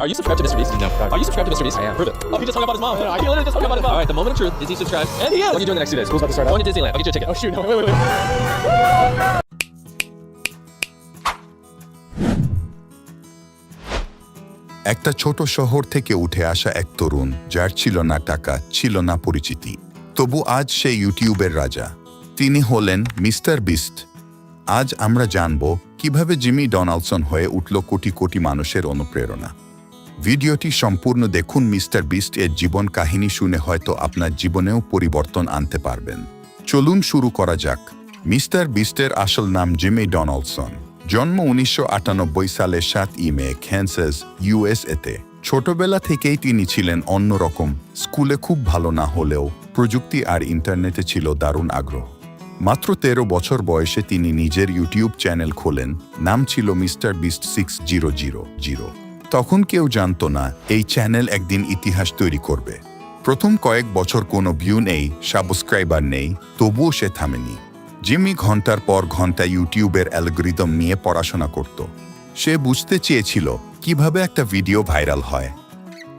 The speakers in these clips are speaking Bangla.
Are you subscribed to Mr. Beast? No. Are you subscribed to Mr. Beast? I am. Prove it. Oh, he just hung up on his mom. He literally just hung up on his mom. All right, the moment of truth is he subscribed, and he is. What are you doing the next 2 days? School's about to start up. Going to Disneyland. I'll get you a ticket. Oh shoot, no, wait. একটা ছোট শহর থেকে উঠে আসা এক তরুণ, যার ছিল না টাকা, ছিল না পরিচিতি, তবু আজ সে ইউটিউবের রাজা। তিনি হলেন মিস্টার বিস্ট। আজ আমরা জানব কিভাবে জিমি ডোনাল্ডসন হয়ে উঠল কোটি কোটি মানুষের অনুপ্রেরণা। ভিডিওটি সম্পূর্ণ দেখুন। মিস্টার বিস্ট এর জীবন কাহিনী শুনে হয়তো আপনার জীবনেও পরিবর্তন আনতে পারবেন। চলুন শুরু করা যাক। মিস্টার বিস্টের আসল নাম জিমি ডোনাল্ডসন। জন্ম 1998 সালের 7 মে ক্যানসাস, ইউএসএতে। ছোটবেলা থেকেই তিনি ছিলেন অন্যরকম। স্কুলে খুব ভালো না হলেও প্রযুক্তি আর ইন্টারনেটে ছিল দারুণ আগ্রহ। মাত্র 13 বছর বয়সে তিনি নিজের ইউটিউব চ্যানেল খোলেন। নাম ছিল মিস্টার বিস্ট 6000। তখন কেউ জানতো না এই চ্যানেল একদিন ইতিহাস তৈরি করবে। প্রথম কয়েক বছর কোনো ভিউ নেই, সাবস্ক্রাইবার নেই, তবুও সে থামেনি। জিমি ঘন্টার পর ঘন্টা ইউটিউবের অ্যালগরিদম নিয়ে পড়াশোনা করত। সে বুঝতে চেয়েছিল কিভাবে একটা ভিডিও ভাইরাল হয়।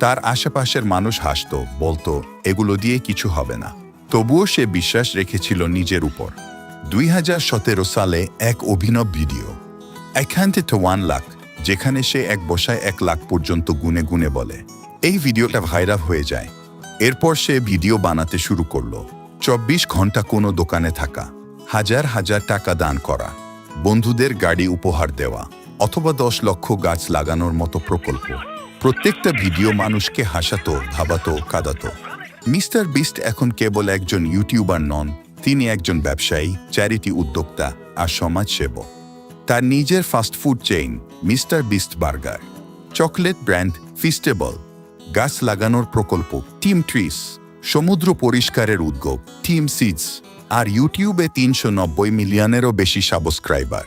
তার আশেপাশের মানুষ হাসতো, বলতো এগুলো দিয়ে কিছু হবে না, তবুও সে বিশ্বাস রেখেছিল নিজের উপর। 2017 সালে এক অভিনব ভিডিও, এখান থেকে 1 লাখ, যেখানে সে এক বসায় 1 লাখ পর্যন্ত গুনে গুনে বলে। এই ভিডিওটা ভাইরাল হয়ে যায়। এরপর সে ভিডিও বানাতে শুরু করলো। 24 ঘন্টা কোনো দোকানে থাকা, হাজার হাজার টাকা দান করা, বন্ধুদের গাড়ি উপহার দেওয়া, অথবা 10 লক্ষ গাছ লাগানোর মতো প্রকল্প। প্রত্যেকটা ভিডিও মানুষকে হাসাতো, ভাবাতো, কাঁদাতো। মিস্টার বিস্ট এখন কেবল একজন ইউটিউবার নন, তিনি একজন ব্যবসায়ী, চ্যারিটি উদ্যোক্তা আর সমাজসেবক। তার নিজের fast food chain Mister Beast burger, chocolate brand Feastable, গাছ লাগানোর প্রকল্প টিম ট্রিস, সমুদ্র পরিষ্কারের উদ্যোগ টিম সিডস, আর ইউটিউবে 390 মিলিয়নেরও বেশি সাবস্ক্রাইবার।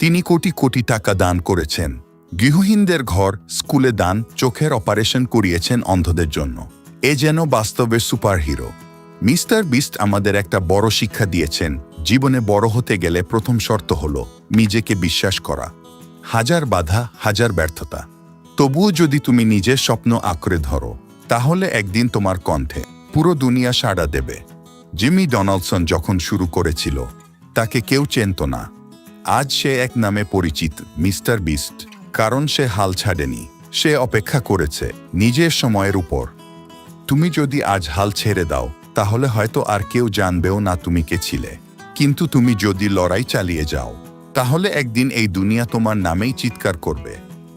তিনি কোটি কোটি টাকা দান করেছেন। গৃহহীনদের ঘর, স্কুলে দান, চোখের অপারেশন করিয়েছেন অন্ধদের জন্য। এ যেন বাস্তবের সুপারহিরো। মিস্টার বিস্ট আমাদের একটা বড় শিক্ষা দিয়েছেন। জীবনে বড় হতে গেলে প্রথম শর্ত হলো নিজেকে বিশ্বাস করা। হাজার বাধা, হাজার ব্যর্থতা, তবুও যদি তুমি নিজের স্বপ্ন আঁকড়ে ধরো, তাহলে একদিন তোমার কণ্ঠে পুরো দুনিয়া সাড়া দেবে। জিমি ডোনাল্ডসন যখন শুরু করেছিল, তাকে কেউ চেনত না। আজ সে এক নামে পরিচিত, মিস্টার বিস্ট। কারণ সে হাল ছাড়েনি, সে অপেক্ষা করেছে নিজের সময়ের উপর। তুমি যদি আজ হাল ছেড়ে দাও, তাহলে হয়তো আর কেউ জানবেও না তুমি কে ছিলে। কিন্তু তুমি যদি লড়াই চালিয়ে যাও, তাহলে একদিন এই দুনিয়া তোমার নামেই চিৎকার করবে।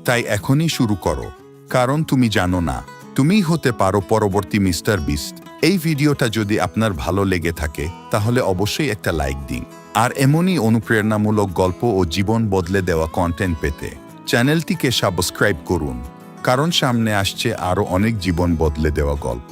তাই এখনই শুরু করো, কারণ তুমি জানো না তুমিই হতে পারো পরবর্তী মিস্টার বিস্ট। এই ভিডিওটা যদি আপনার ভালো লেগে থাকে, তাহলে অবশ্যই একটা লাইক দিন। আর এমনই অনুপ্রেরণামূলক গল্প ও জীবন বদলে দেওয়া কন্টেন্ট পেতে চ্যানেলটিকে সাবস্ক্রাইব করুন, কারণ সামনে আসছে আরও অনেক জীবন বদলে দেওয়া গল্প।